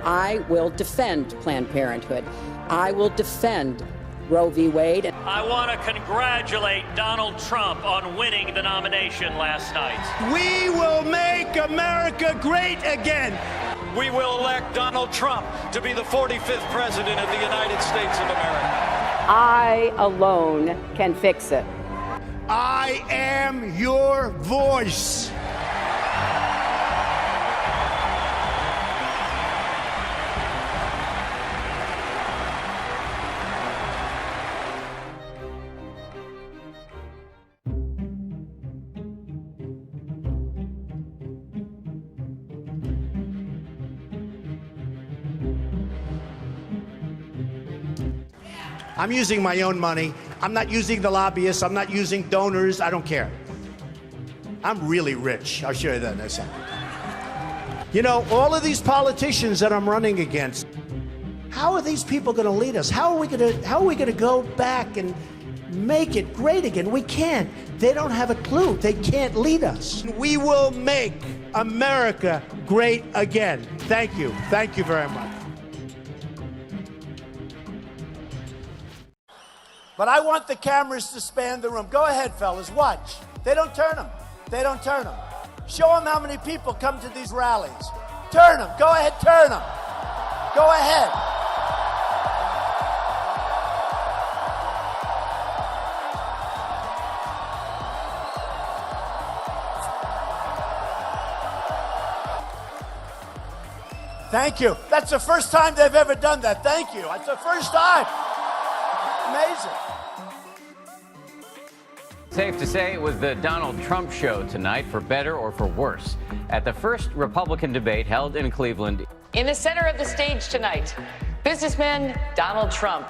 I will defend Planned Parenthood. I will defend Roe v. Wade. I want to congratulate Donald Trump on winning the nomination last night. We will make America great again. We will elect Donald Trump to be the 45th president of the United States of America. I alone can fix it. I am your voice. I'm using my own money. I'm not using the lobbyists. I'm not using donors. I don't care. I'm really rich. I'll show you that in a second. You know, all of these politicians that I'm running against, how are these people going to lead us? How are we going to go back and make it great again? We can't. They don't have a clue. They can't lead us. We will make America great again. Thank you. Thank you very much. But I want the cameras to span the room. Go ahead, fellas, watch. They don't turn them. They don't turn them. Show them how many people come to these rallies. Turn them. Go ahead, turn them. Go ahead. Thank you. That's the first time they've ever done that. Thank you. That's the first time. Amazing. Safe to say it was the Donald Trump show tonight, for better or for worse. At the first Republican debate held in Cleveland. In the center of the stage tonight, businessman Donald Trump.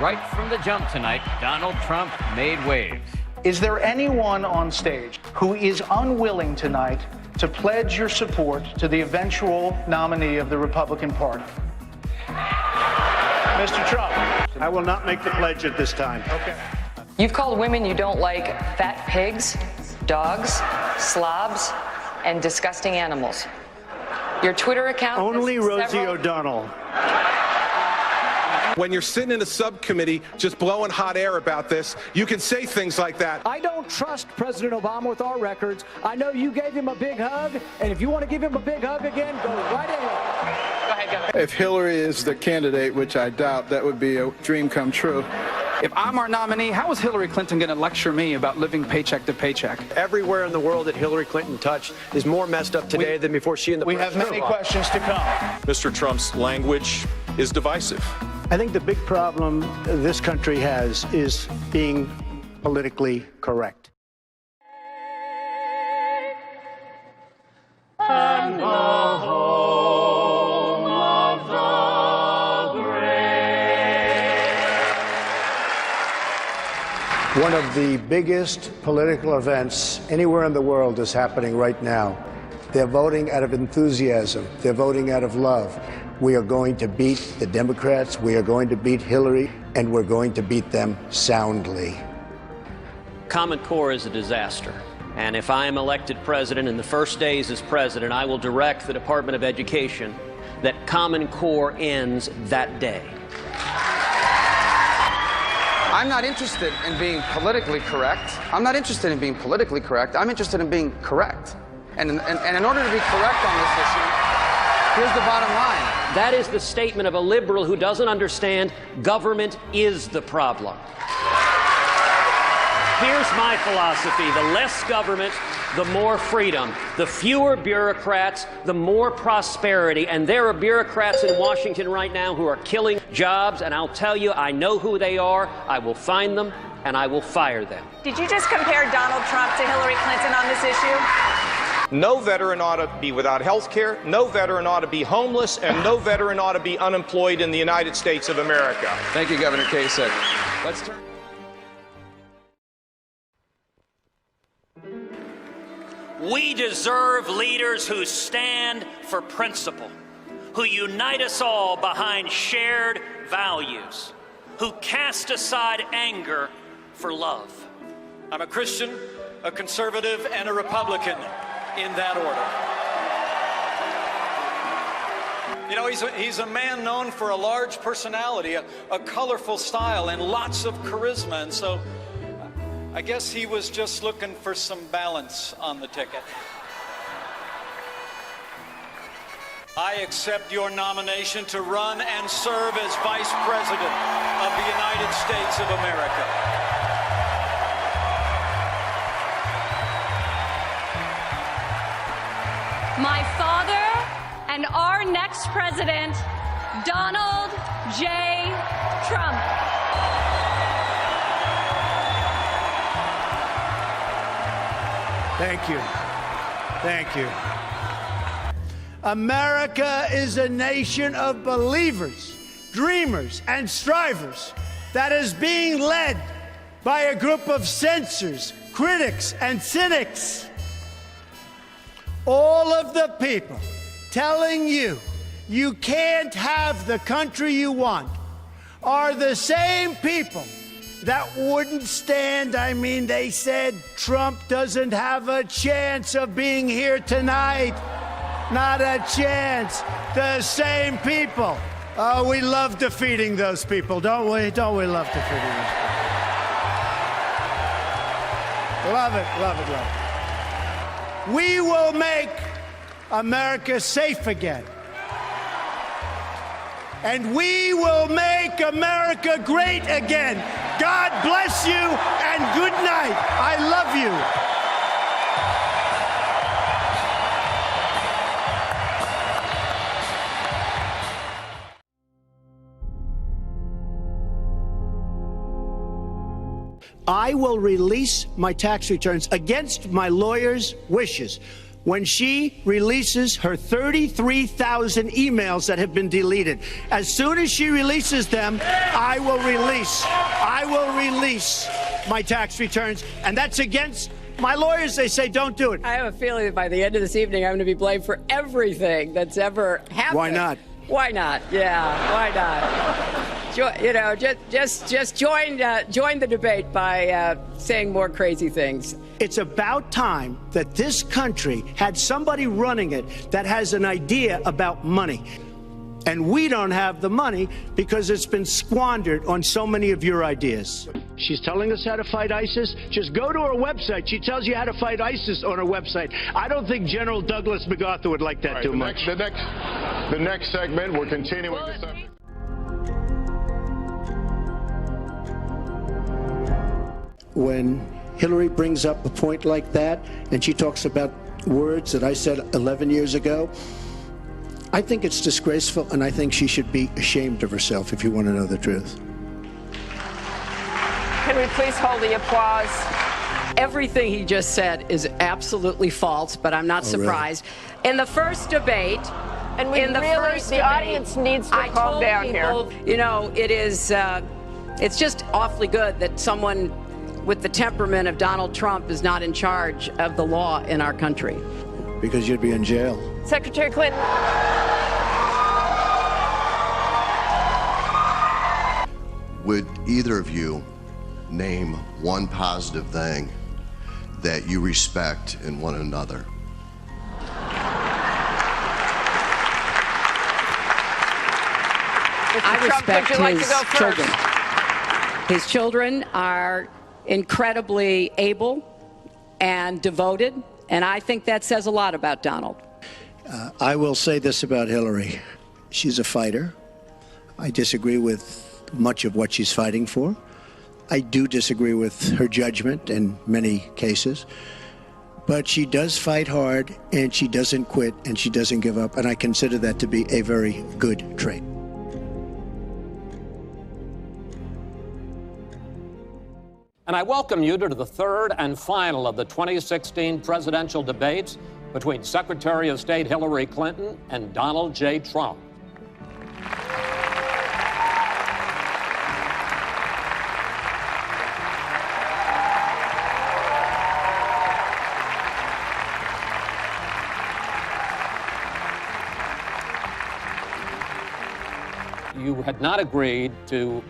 Right from the jump tonight, Donald Trump made waves. Is there anyone on stage who is unwilling tonight to pledge your support to the eventual nominee of the Republican Party? Mr. Trump. I will not make the pledge at this time. Okay. You've called women you don't like fat pigs, dogs, slobs, and disgusting animals. Your Twitter account... Only Rosie O'Donnell. When you're sitting in a subcommittee just blowing hot air about this, you can say things like that. I don't trust President Obama with our records. I know you gave him a big hug, and if you want to give him a big hug again, go right ahead. Go ahead, Governor. If Hillary is the candidate, which I doubt, that would be a dream come true. If I'm our nominee, how is Hillary Clinton going to lecture me about living paycheck to paycheck? Everywhere in the world that Hillary Clinton touched is more messed up today than before she and the We have many questions to come. Mr. Trump's language is divisive. I think the big problem this country has is being politically correct. And the home of the brave. One of the biggest political events anywhere in the world is happening right now. They're voting out of enthusiasm. They're voting out of love. We are going to beat the Democrats. We are going to beat Hillary, and we're going to beat them soundly. Common Core is a disaster. And if I am elected president in the first days as president, I will direct the Department of Education that Common Core ends that day. I'm not interested in being politically correct. I'm not interested in being politically correct. I'm interested in being correct. And in order to be correct on this issue, here's the bottom line. That is the statement of a liberal who doesn't understand government is the problem. Here's my philosophy. The less government, the more freedom. The fewer bureaucrats, the more prosperity. And there are bureaucrats in Washington right now who are killing jobs. And I'll tell you, I know who they are. I will find them, and I will fire them. Did you just compare Donald Trump to Hillary Clinton on this issue? No veteran ought to be without health care, no veteran ought to be homeless, and no veteran ought to be unemployed in the United States of America. Thank you, Governor Kasich. Let's turn. We deserve leaders who stand for principle, who unite us all behind shared values, who cast aside anger for love. I'm a Christian, a conservative, and a Republican in that order. You know, he's a man known for a large personality, a colorful style, and lots of charisma. And so I guess he was just looking for some balance on the ticket. I accept your nomination to run and serve as Vice President of the United States of America. My father and our next president, Donald J. Trump. Thank you. Thank you. America is a nation of believers, dreamers, and strivers that is being led by a group of censors, critics, and cynics. All of the people telling you you can't have the country you want are the same people that wouldn't stand. I mean, they said Trump doesn't have a chance of being here tonight. Not a chance. The same people. Oh, we love defeating those people, don't we? Don't we love defeating those people? Love it, love it, love it. We will make America safe again. And we will make America great again. God bless you and good night. I love you. I will release my tax returns against my lawyer's wishes when she releases her 33,000 emails that have been deleted. As soon as she releases them, I will release my tax returns, and that's against my lawyers. They say don't do it. I have a feeling that by the end of this evening, I'm going to be blamed for everything that's ever happened. Why not? Why not? Yeah, why not? You know, just join the debate by saying more crazy things. It's about time that this country had somebody running it that has an idea about money. And we don't have the money because it's been squandered on so many of your ideas. She's telling us how to fight ISIS. Just go to her website. She tells you how to fight ISIS on her website. I don't think General Douglas MacArthur would like that too much. The next segment, we're continuing the subject. When Hillary brings up a point like that, and she talks about words that I said 11 years ago, I think it's disgraceful, and I think she should be ashamed of herself, if you want to know the truth. Can we please hold the applause? Everything he just said is absolutely false, but I'm not surprised. Really? In the first debate, And the audience needs to calm down here. You know, it is, it's just awfully good that someone with the temperament of Donald Trump is not in charge of the law in our country. Because you'd be in jail. Secretary Clinton. Would either of you name one positive thing that you respect in one another? I respect his children. His children are incredibly able and devoted, and I think that says a lot about Donald. I will say this about Hillary. She's a fighter. I disagree with much of what she's fighting for. I do disagree with her judgment in many cases. But she does fight hard, and she doesn't quit, and she doesn't give up, and I consider that to be a very good trait. And I welcome you to the third and final of the 2016 presidential debates between Secretary of State Hillary Clinton and Donald J. Trump. You had not agreed to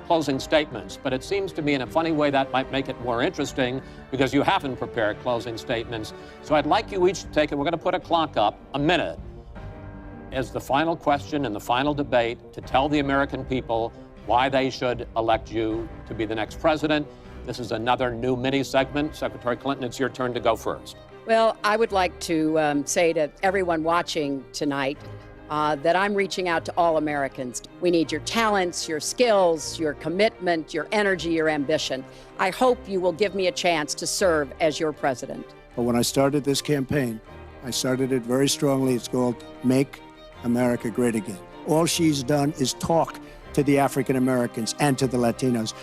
closing statements, but it seems to me in a funny way that might make it more interesting because you haven't prepared closing statements. So I'd like you each to take it. We're going to put a clock up, a minute. is the final question in the final debate to tell the American people why they should elect you to be the next president. This is another new mini segment. Secretary Clinton, it's your turn to go first. Well, I would like to say to everyone watching tonight that I'm reaching out to all Americans. We need your talents, your skills, your commitment, your energy, your ambition. I hope you will give me a chance to serve as your president. But when I started this campaign, I started it very strongly. It's called Make America Great Again. All she's done is talk to the African Americans and to the Latinos.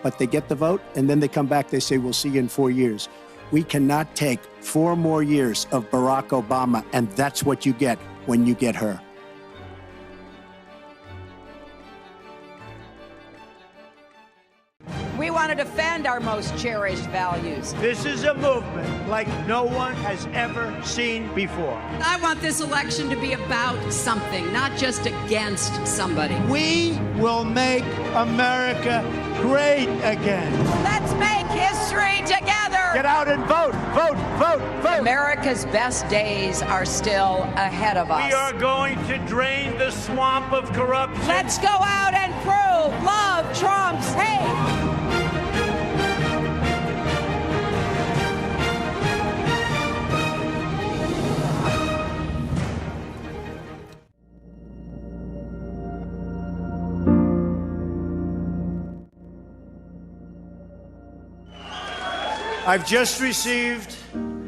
But they get the vote, and then they come back, they say, we'll see you in 4 years. We cannot take 4 more years of Barack Obama, and that's what you get when you get her. We want to defend our most cherished values. This is a movement like no one has ever seen before. I want this election to be about something, not just against somebody. We will make America great again. Let's make history together. Get out and vote, vote, vote, vote. America's best days are still ahead of us. We are going to drain the swamp of corruption. Let's go out and prove love trumps hate. I've just received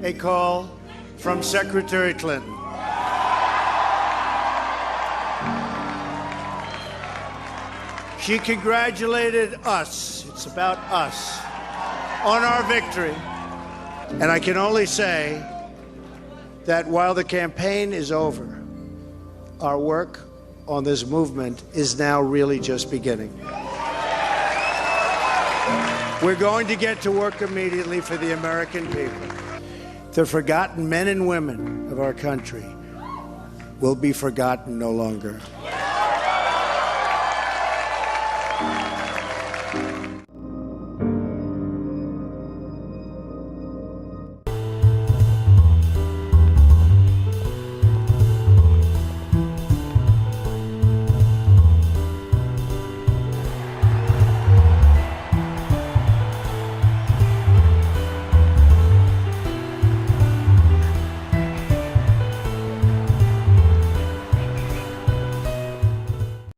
a call from Secretary Clinton. She congratulated us, it's about us, on our victory. And I can only say that while the campaign is over, our work on this movement is now really just beginning. We're going to get to work immediately for the American people. The forgotten men and women of our country will be forgotten no longer.